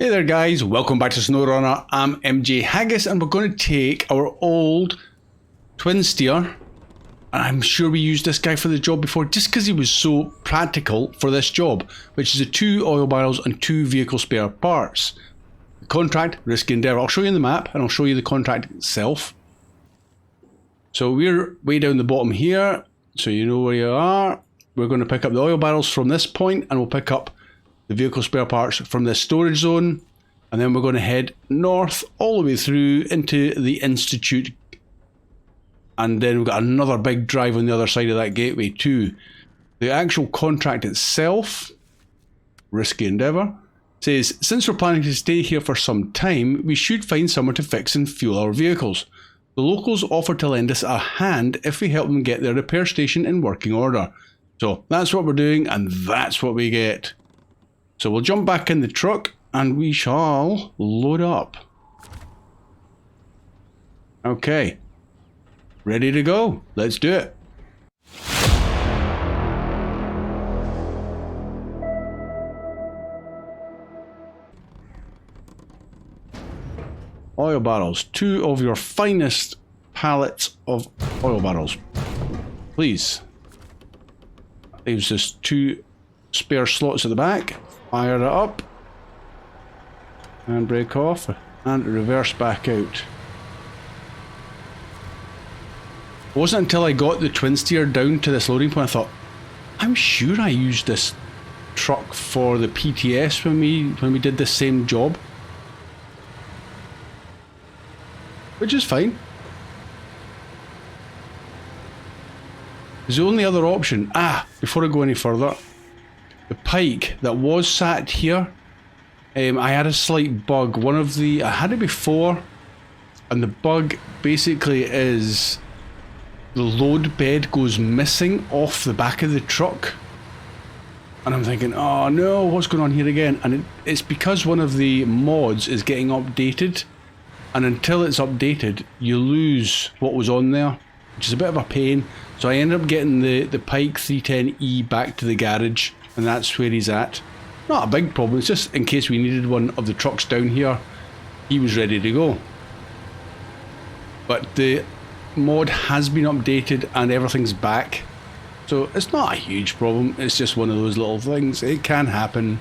Hey there guys, welcome back to Snowrunner. I'm MJ Haggis and we're going to take our old twin steer, and I'm sure we used this guy for the job before just because he was so practical for this job, which is the 2 oil barrels and 2 vehicle spare parts. The contract, risky endeavour. I'll show you the map and I'll show you the contract itself. So we're way down the bottom here, so you know where you are. We're going to pick up the oil barrels from this point and we'll pick up the vehicle spare parts from this storage zone, and then we're going to head north all the way through into the Institute, and then we've got another big drive on the other side of that gateway too. The actual contract itself, risky endeavour, says since we're planning to stay here for some time, we should find somewhere to fix and fuel our vehicles. The locals offer to lend us a hand if we help them get their repair station in working order. So that's what we're doing, and that's what we get. So we'll jump back in the truck and we shall load up. Okay, ready to go. Let's do it. Oil barrels, 2 of your finest pallets of oil barrels, please. Leaves just 2 spare slots at the back. Fire it up and break off and reverse back out. It wasn't until I got the twin steer down to this loading point I thought, I'm sure I used this truck for the PTS when we did the same job, which is fine. There's the only other option. Before I go any further, the pike that was sat here, I had a slight bug. I had it before, and the bug basically is the load bed goes missing off the back of the truck. And I'm thinking, oh no, what's going on here again? And it's because one of the mods is getting updated, and until it's updated, you lose what was on there, which is a bit of a pain. So I ended up getting the Pike 310E back to the garage, and that's where he's at. Not a big problem, it's just in case we needed one of the trucks down here, he was ready to go. But the mod has been updated and everything's back, so it's not a huge problem. It's just one of those little things. It can happen.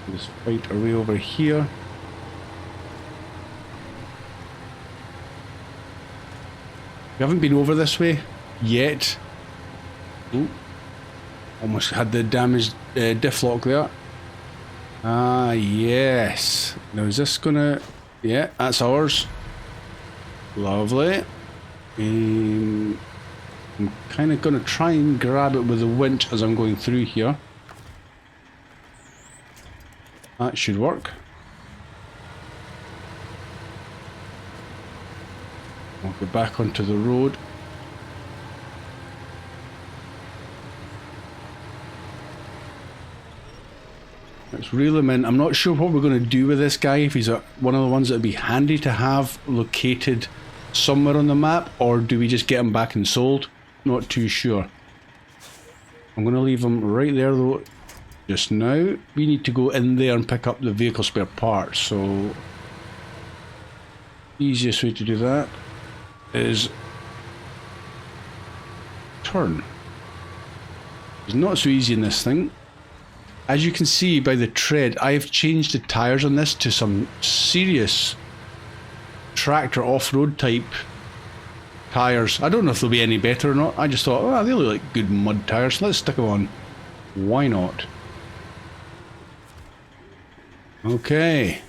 Let's fight our way over here. We haven't been over this way yet. Ooh. Almost had the damaged diff lock there. Yes. Now is this gonna... Yeah, that's ours. Lovely. I'm kind of gonna try and grab it with the winch as I'm going through here. That should work. I'll go back onto the road. Let's reel him in. I'm not sure what we're going to do with this guy, if he's one of the ones that would be handy to have located somewhere on the map, or do we just get him back and sold? Not too sure. I'm going to leave him right there though just now. We need to go in there and pick up the vehicle spare parts, so easiest way to do that is turn. It's not so easy in this thing. As you can see by the tread, I've changed the tyres on this to some serious tractor off-road type tyres. I don't know if they'll be any better or not. I just thought, oh, they look like good mud tyres. Let's stick them on. Why not? Okay.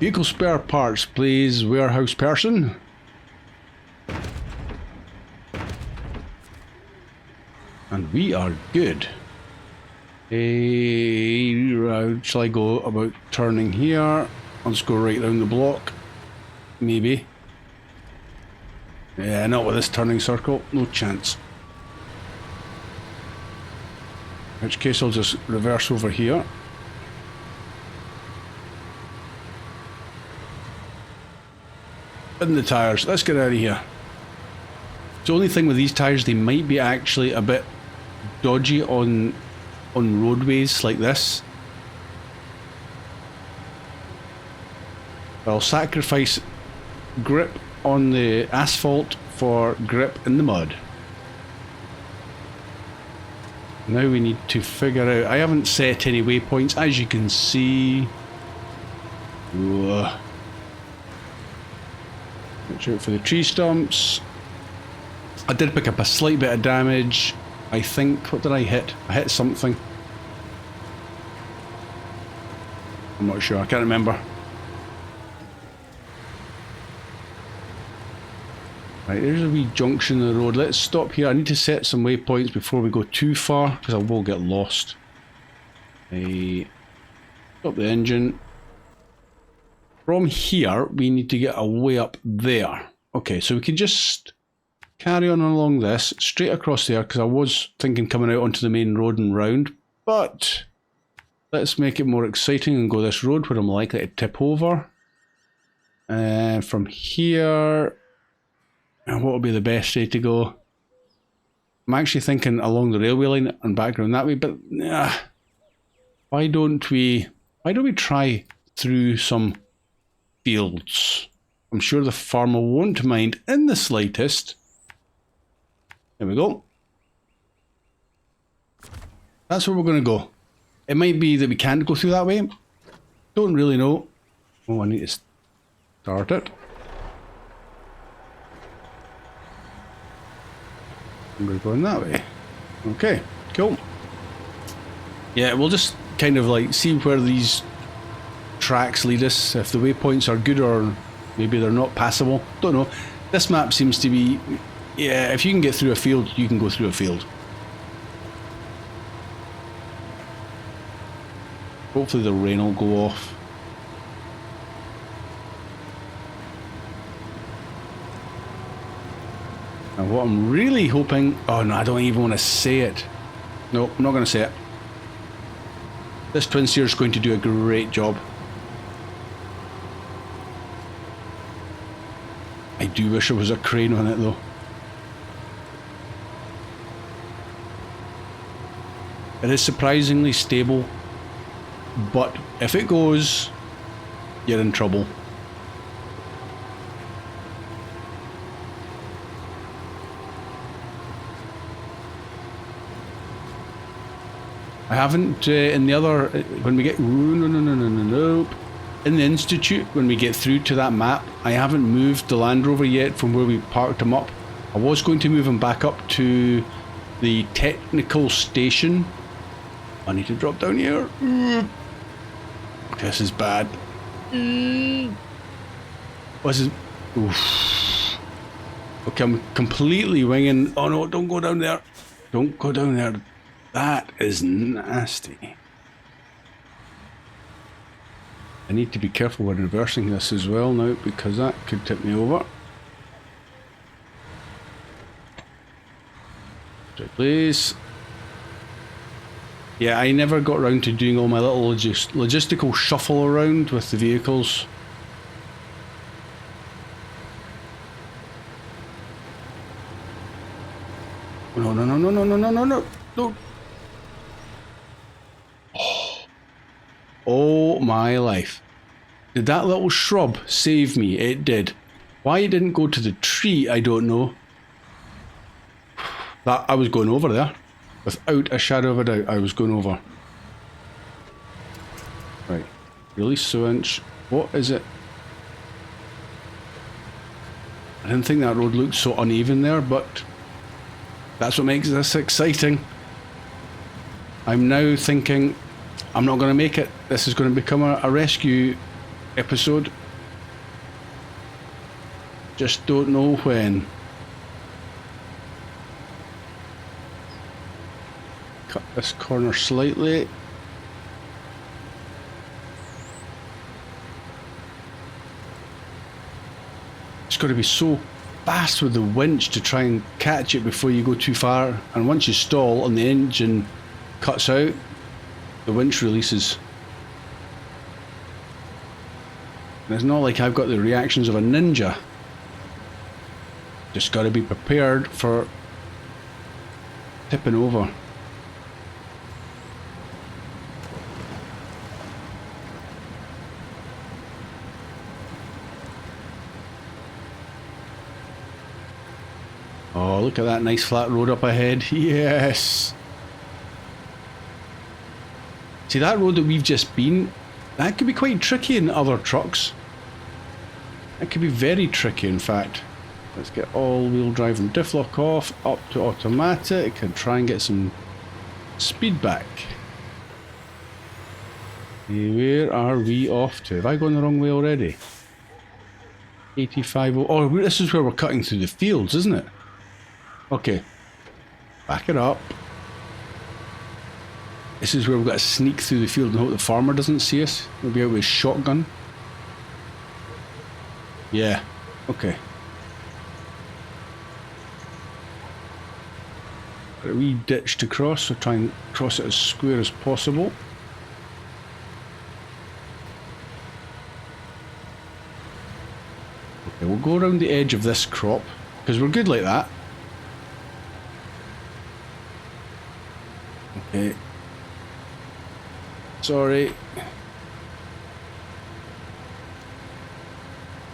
Vehicle spare parts, please, warehouse person. And we are good. Shall I go about turning here? I'll just go right down the block. Maybe. Yeah, not with this turning circle. No chance. In which case I'll just reverse over here. In the tyres. Let's get out of here. The only thing with these tyres, they might be actually a bit dodgy on roadways like this. I'll sacrifice grip on the asphalt for grip in the mud. Now we need to figure out... I haven't set any waypoints, as you can see. Ugh. Watch out for the tree stumps. I did pick up a slight bit of damage. I think... What did I hit? I hit something. I'm not sure. I can't remember. Right, there's a wee junction in the road. Let's stop here. I need to set some waypoints before we go too far, because I will get lost. Stop the engine. From here, we need to get a way up there. Okay, so we can just carry on along this, straight across there, because I was thinking coming out onto the main road and round, but let's make it more exciting and go this road where I'm likely to tip over. And from here... And what will be the best way to go? I'm actually thinking along the railway line and back around that way, but why don't we try through some fields? I'm sure the farmer won't mind in the slightest. There we go. That's where we're going to go. It might be that we can't go through that way. Don't really know. Oh, I need to start it. We're going that way. Okay, cool. Yeah, we'll just kind of like see where these tracks lead us, if the waypoints are good or maybe they're not passable. Don't know. This map seems to be, yeah, if you can get through a field, you can go through a field. Hopefully the rain will go off. And what I'm really hoping... Oh no, I don't even want to say it. No, I'm not going to say it. This twin steer is going to do a great job. I do wish there was a crane on it though. It is surprisingly stable, but if it goes, you're in trouble. I haven't in the other, when we get, nope. In the Institute, when we get through to that map, I haven't moved the Land Rover yet from where we parked him up. I was going to move him back up to the technical station. I need to drop down here. This is bad. What's this? Oof. Okay, I'm completely winging. Oh no, don't go down there. Don't go down there. That is nasty. I need to be careful when reversing this as well now, because that could tip me over. Right, please. Yeah, I never got around to doing all my little logistical shuffle around with the vehicles. No, no, no, no, no, no, no, no, no, no. Oh my life. Did that little shrub save me? It did. Why it didn't go to the tree, I don't know. That I was going over there. Without a shadow of a doubt, I was going over. Right. Release the winch. What is it? I didn't think that road looked so uneven there, but that's what makes this exciting. I'm now thinking, I'm not going to make it. This is going to become a rescue episode. Just don't know when. Cut this corner slightly. It's got to be so fast with the winch to try and catch it before you go too far. And once you stall and the engine cuts out, the winch releases. And it's not like I've got the reactions of a ninja. Just got to be prepared for tipping over. Oh, look at that nice flat road up ahead. Yes. See, that road that we've just been, that could be quite tricky in other trucks. That could be very tricky, in fact. Let's get all-wheel drive and diff lock off, up to automatic, and try and get some speed back. Where are we off to? Have I gone the wrong way already? 85. Oh, this is where we're cutting through the fields, isn't it? Okay. Back it up. This is where we've got to sneak through the field and hope the farmer doesn't see us. We'll be out with his shotgun. Yeah. Okay. Got a wee ditch to cross, so try and cross it as square as possible. Okay, we'll go around the edge of this crop, because we're good like that. Okay. Sorry.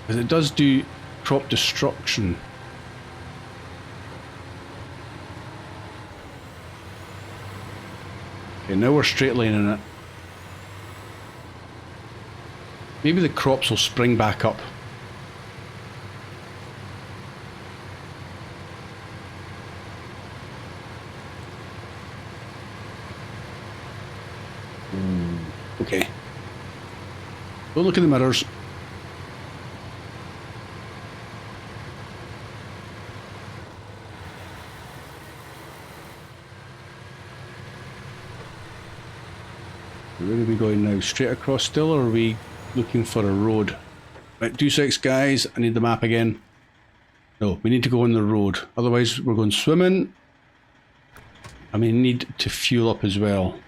Because it does do crop destruction. Okay, now we're straight lining it. Maybe the crops will spring back up. Okay. Don't look in the mirrors. Where are we going now? Straight across still, or are we looking for a road? Right, 2-6 guys, I need the map again. No, we need to go on the road. Otherwise we're going swimming. And we need to fuel up as well.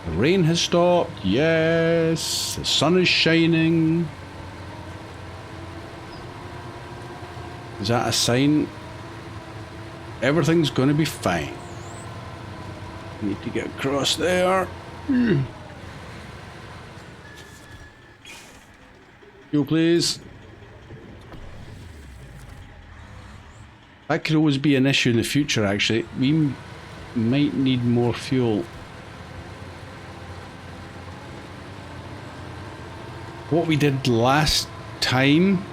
The rain has stopped. Yes, the sun is shining. Is that a sign? Everything's going to be fine. Need to get across there. Fuel, please. That could always be an issue in the future, actually. We might need more fuel. What we did last time,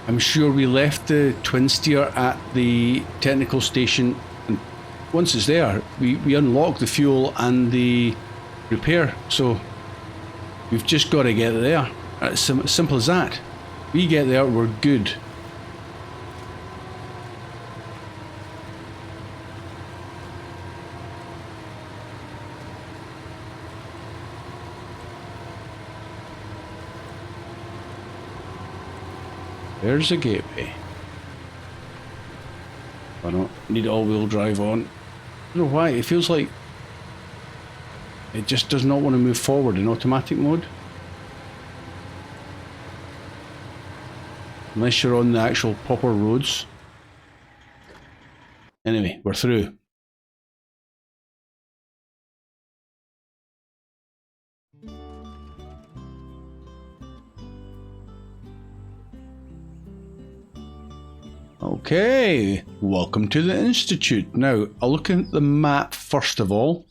I'm sure we left the twin steer at the technical station, and once it's there, we unlock the fuel and the repair, so we've just got to get there. It's simple as that. We get there, we're good. There's a gateway. I don't need all-wheel drive on. I don't know why, it feels like it just does not want to move forward in automatic mode. Unless you're on the actual proper roads. Anyway, we're through. Okay, welcome to the Institute. Now, I'll look at the map first of all.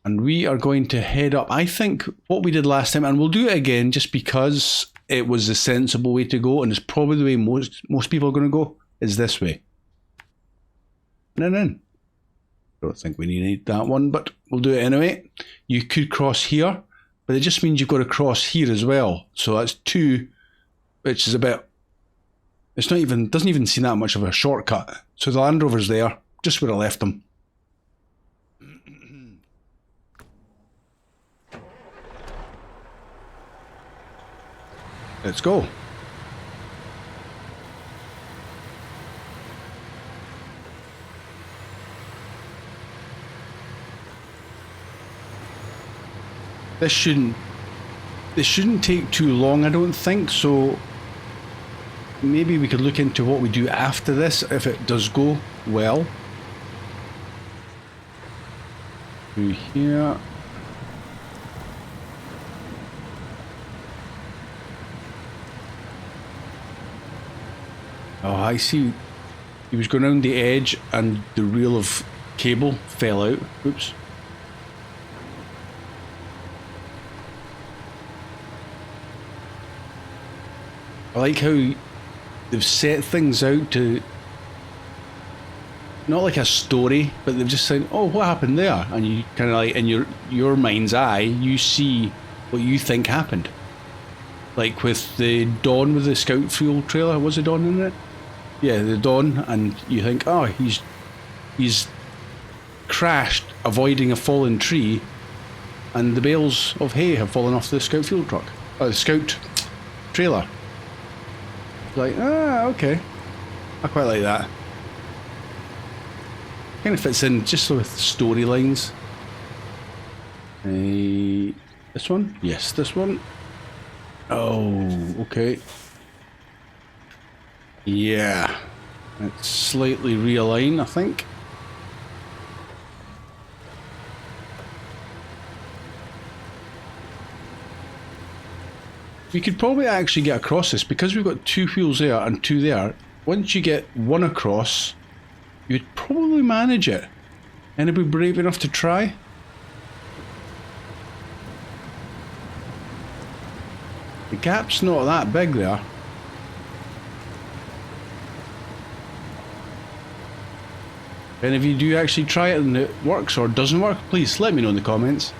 And we are going to head up, I think, what we did last time, and we'll do it again just because it was the sensible way to go, and it's probably the way most people are going to go, is this way. And then, don't think we need that one, but we'll do it anyway. You could cross here, but it just means you've got to cross here as well. So that's 2, which is about... It's not even, doesn't even seem that much of a shortcut. So the Land Rover's there, just where I left them. Let's go. This shouldn't take too long, I don't think, so maybe we could look into what we do after this if it does go well. Through here. Oh, I see. He was going around the edge and the reel of cable fell out. Oops. I like how they've set things out to, not like a story, but they've just said, oh, what happened there? And you kind of like, in your mind's eye, you see what you think happened. Like with the Dawn with the Scout Fuel trailer, was the Dawn in it? Yeah, the Dawn, and you think, oh, he's crashed avoiding a fallen tree, and the bales of hay have fallen off the Scout Fuel truck. The Scout trailer. Like, okay. I quite like that. Kind of fits in just with storylines. This one? Yes, this one. Oh, okay. Yeah. It's slightly realigned, I think. We could probably actually get across this because we've got 2 wheels there and 2 there. Once you get one across, you'd probably manage it. Anybody brave enough to try? The gap's not that big there. And if you do actually try it and it works or doesn't work, please let me know in the comments.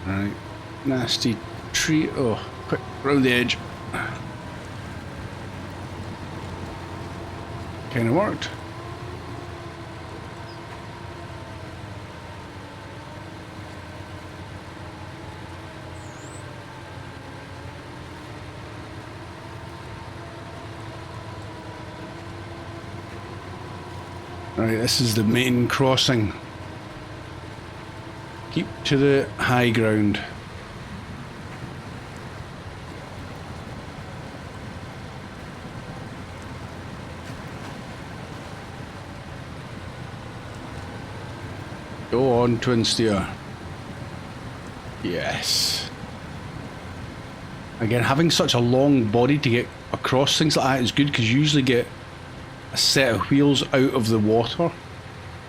Right, nasty tree. Oh, quick, round the edge. Kind of worked. Right, this is the main crossing. Keep to the high ground. Go on, twin steer. Yes. Again, having such a long body to get across things like that is good because you usually get a set of wheels out of the water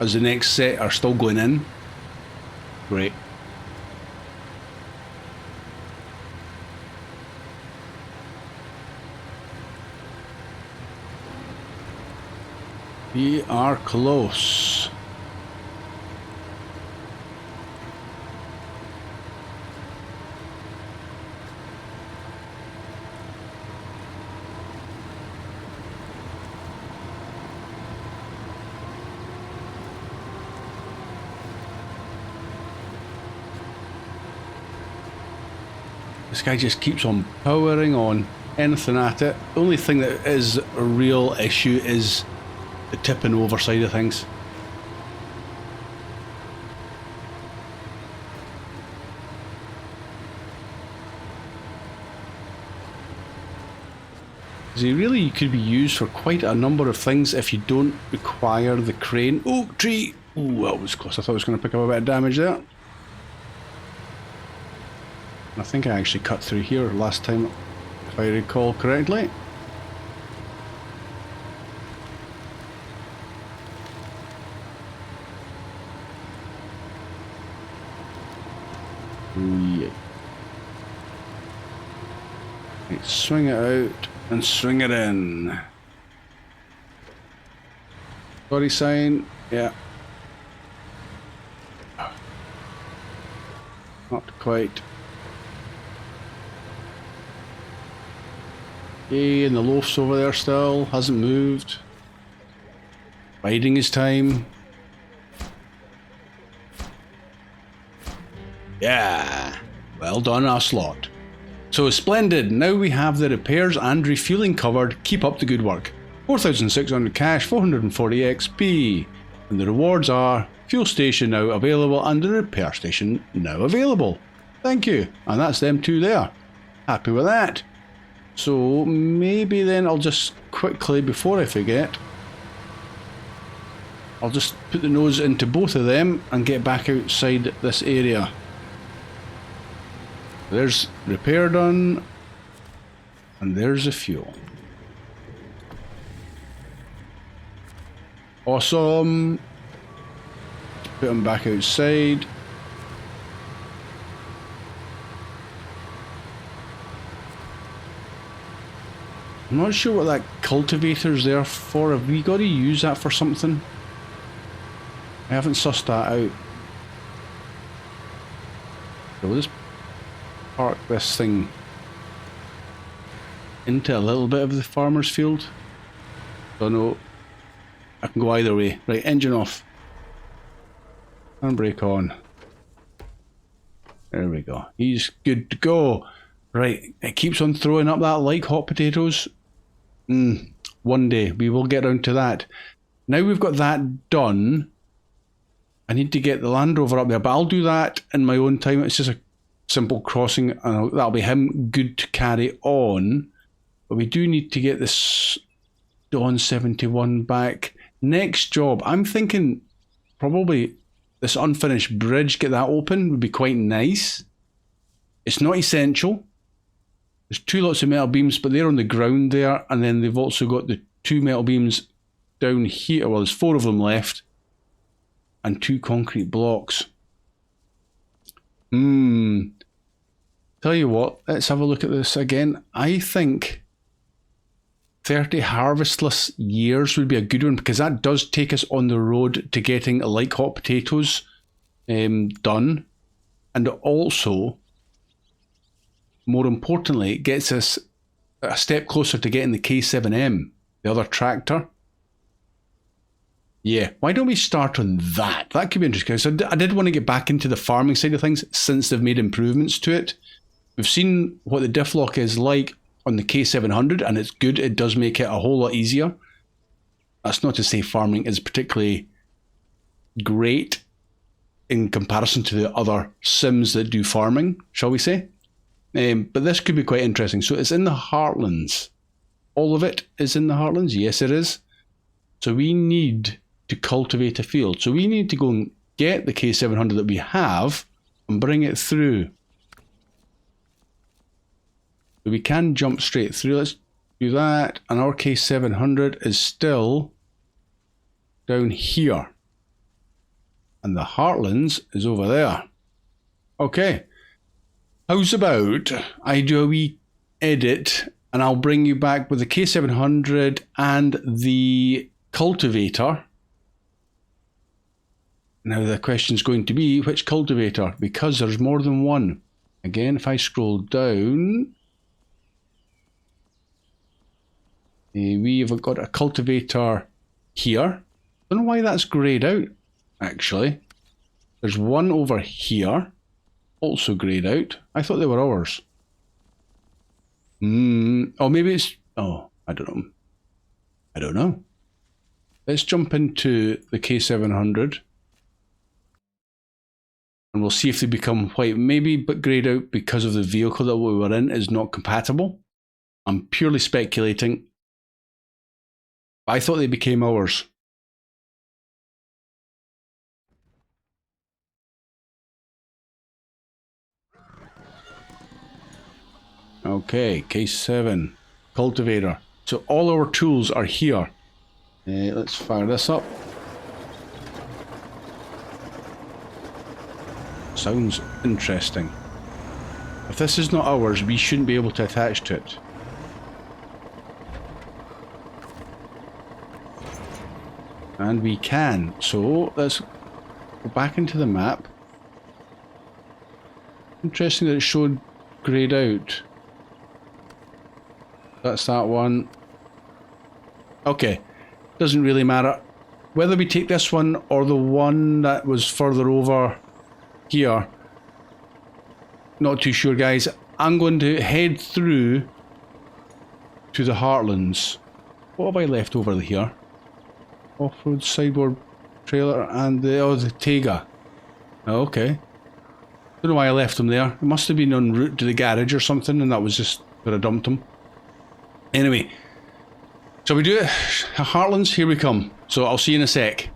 as the next set are still going in. Great. We are close. This guy just keeps on powering on, anything at it. The only thing that is a real issue is the tipping over side of things. He really could be used for quite a number of things if you don't require the crane. Oh, tree! Ooh, that was close. I thought I was going to pick up a bit of damage there. I think I actually cut through here last time, if I recall correctly. Yeah. Right, swing it out and swing it in. Body sign, yeah. Not quite. Okay, and the loaf's over there still, hasn't moved. Biding his time. Yeah, well done, Ocelot. So splendid, now we have the repairs and refueling covered. Keep up the good work. 4,600 cash, 440 XP. And the rewards are Fuel station now available and the repair station now available. Thank you. And that's them two there. Happy with that. So maybe then I'll just quickly, before I forget, I'll just put the nose into both of them and get back outside this area. There's repair done. And there's the fuel. Awesome. Put them back outside. I'm not sure what that cultivator's there for. Have we got to use that for something? I haven't sussed that out. So we'll just park this thing into a little bit of the farmer's field. Don't know. I can go either way. Right, engine off. And brake on. There we go. He's good to go. Right, it keeps on throwing up that like hot potatoes. One day we will get around to that. Now we've got that done. I need to get the Land Rover up there, but I'll do that in my own time. It's just a simple crossing, and that'll be him good to carry on. But we do need to get this Dawn 71 back. Next job, I'm thinking probably this unfinished bridge, get that open, would be quite nice. It's not essential. There's two lots of metal beams, but they're on the ground there, and then they've also got the two metal beams down here. Well, there's 4 of them left, and 2 concrete blocks. Tell you what, let's have a look at this again. I think 30 Harvestless Years would be a good one, because that does take us on the road to getting like hot potatoes done, and also, more importantly, it gets us a step closer to getting the K7M, the other tractor. Yeah, why don't we start on that? That could be interesting, because I did want to get back into the farming side of things since they've made improvements to it. We've seen what the diff lock is like on the K700, and it's good. It does make it a whole lot easier. That's not to say farming is particularly great in comparison to the other sims that do farming, shall we say. But this could be quite interesting. So it's in the Heartlands. All of it is in the Heartlands? Yes, it is. So we need to cultivate a field. So we need to go and get the K700 that we have and bring it through. So we can jump straight through. Let's do that. And our K700 is still down here. And the Heartlands is over there. Okay. How's about I do a wee edit and I'll bring you back with the K700 and the cultivator. Now the question's going to be, which cultivator? Because there's more than one. Again, if I scroll down, we have got a cultivator here. I don't know why that's greyed out, actually. There's one over here, also greyed out. I thought they were ours. Oh, maybe it's... Oh, I don't know. I don't know. Let's jump into the K700. And we'll see if they become white. Maybe but greyed out because of the vehicle that we were in is not compatible. I'm purely speculating. I thought they became ours. Okay, K7 cultivator. So all our tools are here. Let's fire this up. Sounds interesting. If this is not ours, we shouldn't be able to attach to it. And we can. So let's go back into the map. Interesting that it showed greyed out. That's that one. Okay, doesn't really matter. Whether we take this one or the one that was further over here, not too sure, guys. I'm going to head through to the Heartlands. What have I left over here? Off-road sideboard trailer and the Tega. Oh, okay. Don't know why I left them there. It must have been en route to the garage or something, and that was just where I dumped them. Anyway, shall we do it? Heartlands, here we come. So I'll see you in a sec.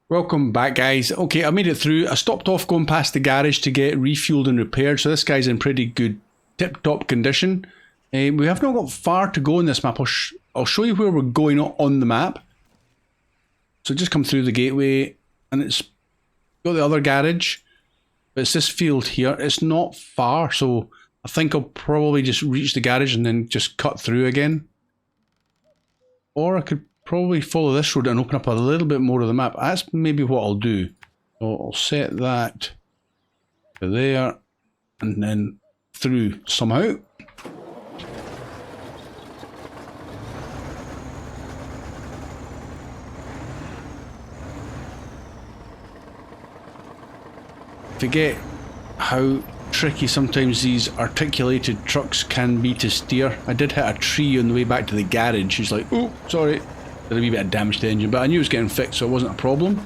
Welcome back, guys. Okay, I made it through. I stopped off going past the garage to get refueled and repaired, so this guy's in pretty good tip-top condition. We have not got far to go in this map. I'll show you where we're going on the map. So just come through the gateway, and it's got the other garage. But it's this field here. It's not far, so I think I'll probably just reach the garage and then just cut through again. Or I could probably follow this road and open up a little bit more of the map. That's maybe what I'll do. So I'll set that to there and then through somehow. Forget how tricky sometimes these articulated trucks can be to steer. I did hit a tree on the way back to the garage. It's like, oh, sorry. Did a wee bit of damage to the engine, but I knew it was getting fixed, so it wasn't a problem.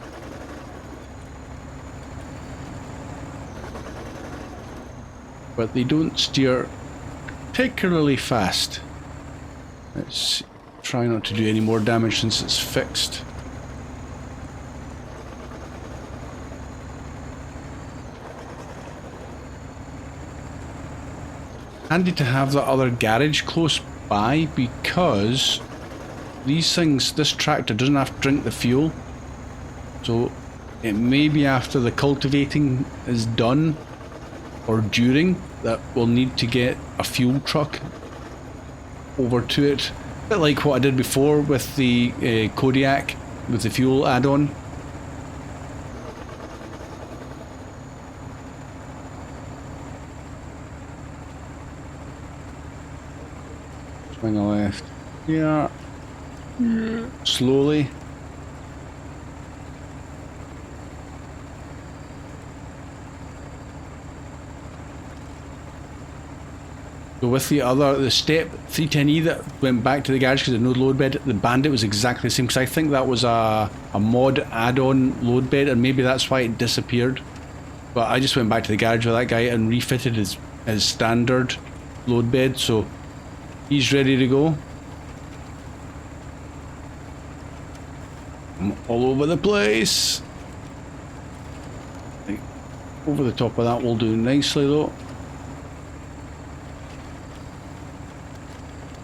But they don't steer particularly fast. Let's try not to do any more damage since it's fixed. Handy to have the other garage close by because these things, this tractor doesn't have to drink the fuel, so it may be after the cultivating is done or during that we'll need to get a fuel truck over to it. A bit like what I did before with the Kodiak with the fuel add-on. Swing a left. Yeah. Slowly. So with the step 310E that went back to the garage because there's no load bed, the Bandit was exactly the same, because I think that was a mod add-on load bed, and maybe that's why it disappeared. But I just went back to the garage with that guy and refitted his standard load bed, so he's ready to go. I'm all over the place. Right. Over the top of that will do nicely though.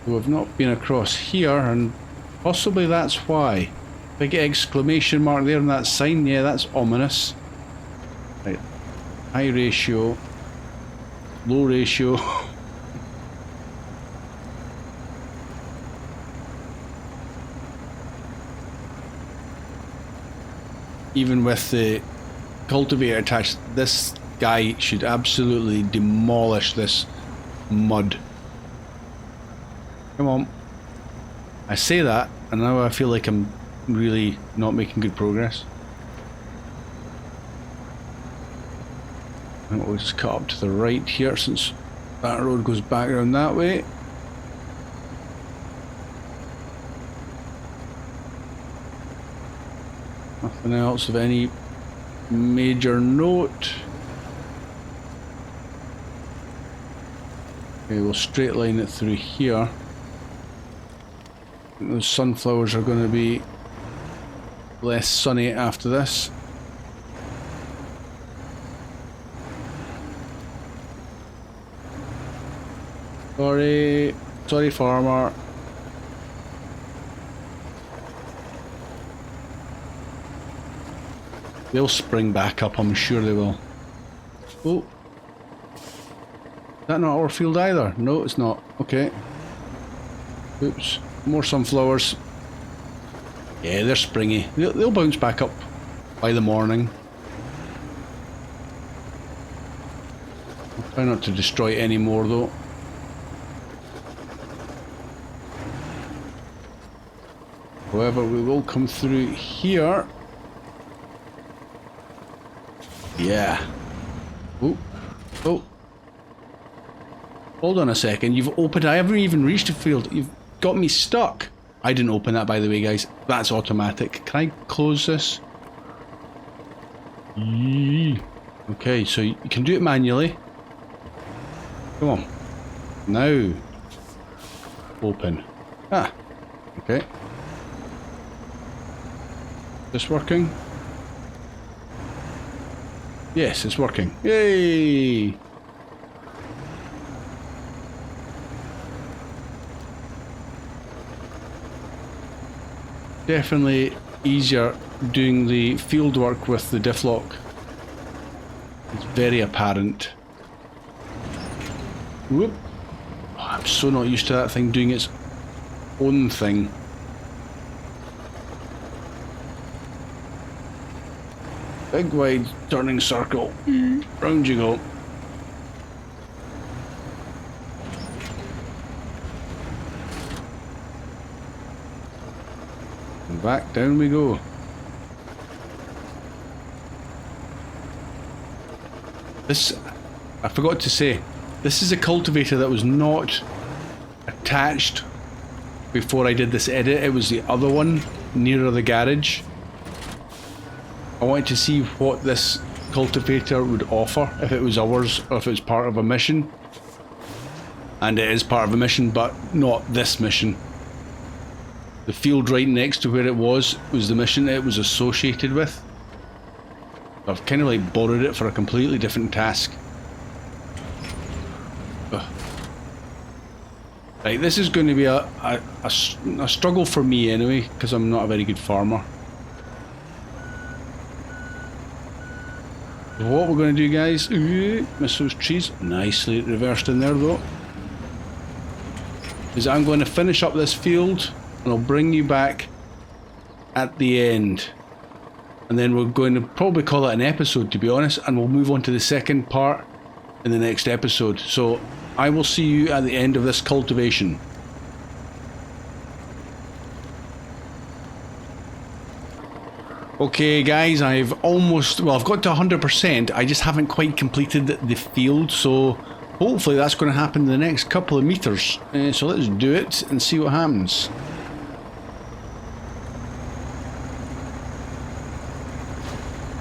We've not been across here, and possibly that's why. Big exclamation mark there on that sign, yeah, that's ominous. Right. High ratio. Low ratio. Even with the cultivator attached, this guy should absolutely demolish this mud. Come on. I say that, and now I feel like I'm really not making good progress. And we'll just cut up to the right here, since that road goes back around that way. Nothing else of any major note. Okay, we'll straight line it through here. I think those sunflowers are going to be less sunny after this. Sorry farmer. They'll spring back up, I'm sure they will. Oh. Is that not our field either? No, it's not. Okay. Oops. More sunflowers. Yeah, they're springy. They'll bounce back up by the morning. I'll try not to destroy any more though. However, we will come through here. Yeah. Oh. Oh. Hold on a second. You've opened. I haven't even reached the field. You've got me stuck. I didn't open that, by the way, guys. That's automatic. Can I close this? Okay, so you can do it manually. Come on. Now. Open. Ah. Okay. This working? Yes, it's working. Yay! Definitely easier doing the field work with the diff lock. It's very apparent. Whoop. Oh, I'm so not used to that thing doing its own thing. Big wide turning circle. Round you go. And back down we go. This, I forgot to say, this is a cultivator that was not attached before I did this edit. It was the other one nearer the garage. I wanted to see what this cultivator would offer, if it was ours or if it was part of a mission. And it is part of a mission, but not this mission. The field right next to where it was the mission it was associated with. I've kind of like borrowed it for a completely different task. Ugh. Right, this is going to be a struggle for me anyway, because I'm not a very good farmer. What we're going to do, guys, miss those trees, nicely reversed in there though, is I'm going to finish up this field and I'll bring you back at the end. And then we're going to probably call it an episode, to be honest, and we'll move on to the second part in the next episode. So I will see you at the end of this cultivation. Okay guys, I've got to 100%, I just haven't quite completed the field, so hopefully that's going to happen in the next couple of meters. So let's do it and see what happens.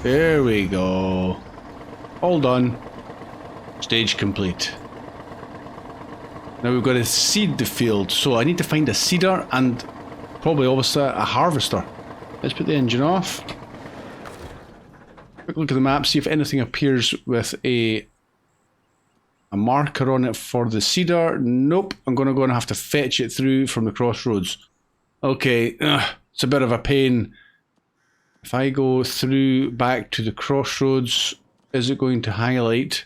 There we go. All done. Stage complete. Now we've got to seed the field, so I need to find a seeder and probably obviously a harvester. Let's put the engine off. Quick look at the map, see if anything appears with a marker on it for the seeder. Nope, I'm going to go and have to fetch it through from the crossroads. Okay, it's a bit of a pain. If I go through back to the crossroads, is it going to highlight?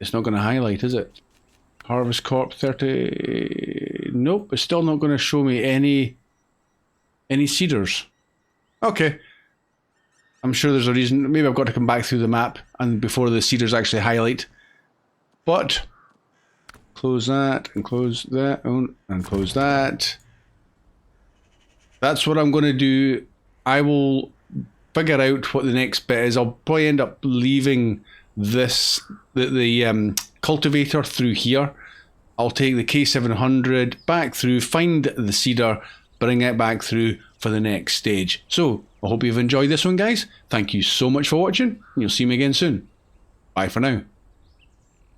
It's not going to highlight, is it? Harvest Corp 30... Nope, it's still not going to show me any seeders. Okay. I'm sure there's a reason. Maybe I've got to come back through the map and before the seeders actually highlight. But close that and close that and close that. That's what I'm going to do. I will figure out what the next bit is. I'll probably end up leaving this the cultivator through here. I'll take the K700 back through, find the seeder, bring it back through for the next stage. So I hope you've enjoyed this one, guys. Thank you so much for watching. You'll see me again soon. Bye for now.